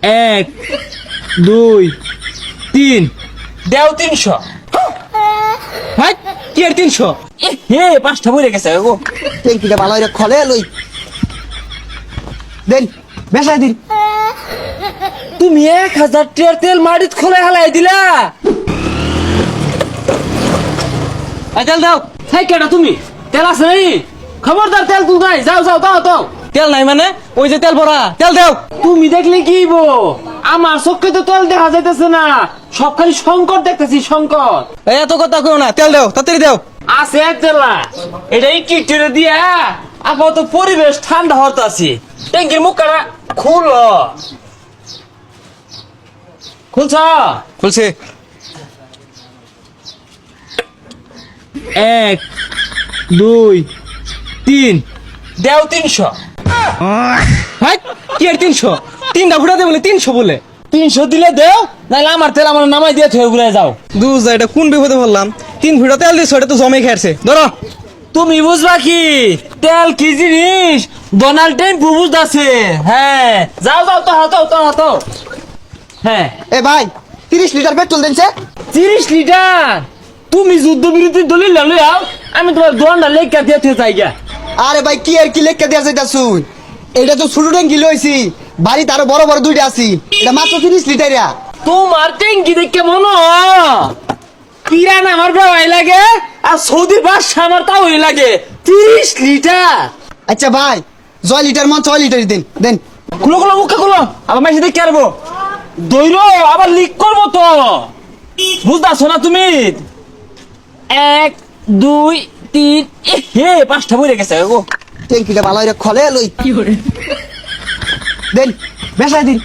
এক দুই তিন দেও 300। ভাই কি আর 300? হে 5টা বইরে গেছে গো। ট্যাঙ্কিটা ভালো করে খলে লই দেন বেসাই দিন। তুমি 1000 টাকার তেল মাটিত খোলা হালাই দিলা। তেল দাও। হাই কেডা তুমি? তেল আছে নাই? খবরদার তেল তুল নাই। যাও যাও দাও দাও। তেল নাই মানে ওই যে তেল ভরা তেল দাও। তুমি দেখলে কি হইবো? আমার চোখে তো তেল দেখা যাইতেছে না, সব খালি সংকট দেখতেছি সংকট। এত কথা কইও না, তেল দাও তাড়াতাড়ি দাও। আছে তেলা এটা কি টেরে দিয়া আপাতত পরিবেশ ঠান্ডা হতে আছে। ট্যাঙ্কির মুখটা খুলো। খুলছ? খুলছে। এক দুই তিন দেও 300। ভাই কি আর 300? 3টা ফুটাতে বলে 300 বলে। 300 দিলে দেও, নাহলে আমার তেল আমার নামাই দিয়ে থয়ে ঘুরে যাও। দুজা এটা কোন বিপদে বললাম? 3 ফুটা তেল দিছ, এটা তো জমে খেয়েছে। ধরো তুমি বুঝবা কি তেল কি জিনিস? ডোনাল্ড ট্রাম্প বুঝতাছে। হ্যাঁ যাও যাও তো হতো তো হতো। হ্যাঁ এ ভাই 30 লিটার পেট্রোল দেনছে। 30 লিটার? তুমি যুদ্ধ বিরোধী দলিল লইয়াও, আমি তোমার দোয়ানটা লেখা দিয়ে থয়ে যাই গা। আরে ভাই কি আর কি লেখা দেয়া যাইতাছুন? এটা তো ছোট ট্যাঙ্কি লইছি, বাড়িতে আরো বড় বড় দুইটা আছে। এটা মাত্র 30 লিটারিয়া। তোমার ট্যাঙ্কি দেখে মনে পিরান আমার ভাই লাগে, আর সৌদি বাদশা আমার তাও লাগে। 30 লিটার? আচ্ছা ভাই 6 লিটার 6 লিটারই দেন দেন। খুলো খুলো মুখে খুলো, আবার মাইসে দেখে আরবো দৈর আবার লিক করবো তো। বুঝতেছো না তুমি? 1 2 3 হে 5টা বইরে গেছে গো। ট্যাঙ্কিটা ভালো করে খলে লই দেন বেসাই দিন।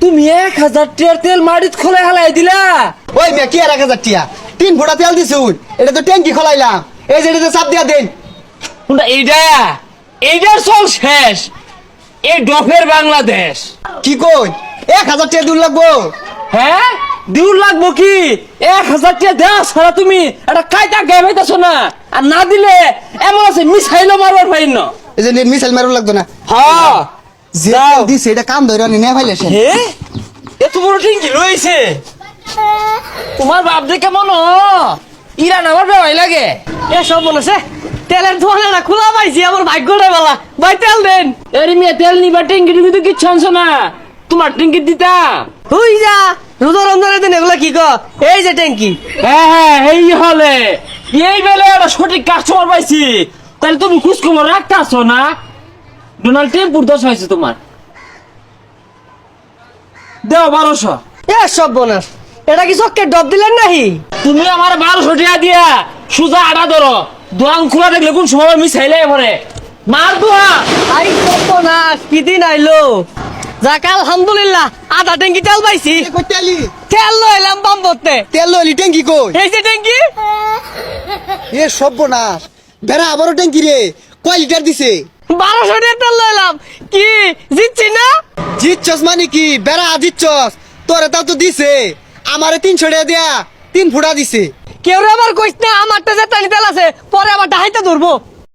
তুমি 1000 টাকার তেল মাটিত খোলা হালাই দিলা। ওই মে কি আর 1000 টিয়া? 3 ফুটা তেল দিছুন, এটা তো ট্যাঙ্কি খলাইলাম। এই যে এটা চাপ দিয়া দেন। কোনটা এইটা? এইটার চল শেষ। এই ডফের বাংলাদেশ। কি কই 1000 টিয়া দূর লাগবো? হ্যাঁ দূর লাগবো কি? 1000 টাকা দেওয়া ছাড়া তুমি একটা কায়দা গায়ে পাইতেছো না। আর না দিলে এমন আছে মিসাইলও মারবার পাই না। এই যে মিসাইল মারু লাগতো না। হ্যাঁ যে তেল দিছে এটা কাম ধরে নি নে ফাইলেছে। হে এত বড় টিঙ্কি রয়েছে তোমার বাপ দেখে মনো ইরান আমার বেওয়াই লাগে। এসব বলেছে তেলের দোকানটা খোলা পাইছি, আমার ভাগ্যটা বলা। ভাই তেল দেন। এর মেয়ে তেল নিবা টিঙ্কি টিঙ্কি তো কিচ্ছু আনছো না, তোমার টিঙ্কি দিতাম। তুই যা রোজা রমজানের দিন এগুলো কি কর? এই যে ট্যাঙ্কি। হ্যাঁ হ্যাঁ এই হলে এই বেলে একটা সঠিক কাস্টমার পাইছি। তাহলে তুমি খোঁজ খবর রাখতেছো না? ডোনাল্ড ট্রাম্পুর দোষ হয়েছে তোমার। দেও 1200। এসব বোনাস এটা কি চক্কে ডব দিলেন নাহি? তুমি আমার 1200 টাকা দিয়া সুজা আটা ধরো। দোয়ান খোলা দেখলে কোন সময় মিসাইলে পরে মার দোয়া। আই বোনাস কি দিন আইলো? যাক আলহামদুলিল্লাহ আধা ট্যাঙ্কি তেল পাইছি। কই তেলি? তেল লইলাম বাম্বতে। তেল লইলি ট্যাঙ্কি কই? এই যে ট্যাঙ্কি। এ সর্বনাশ, বেড়া আবারও ট্যাঙ্কি রে। কয় লিটার দিছে? 1200 টাকা তেল লইলাম। কি জিতছি না? জিতছস মানে কি? বেড়া জিতছস, তোরে তাও তো দিছে। আমারে 300 টাকা দিয়া 3 ফুটা দিছে। কেউ আবার কইস না আমারটা যে তেল আছে, পরে আবার ডাহাইতে ধরবো।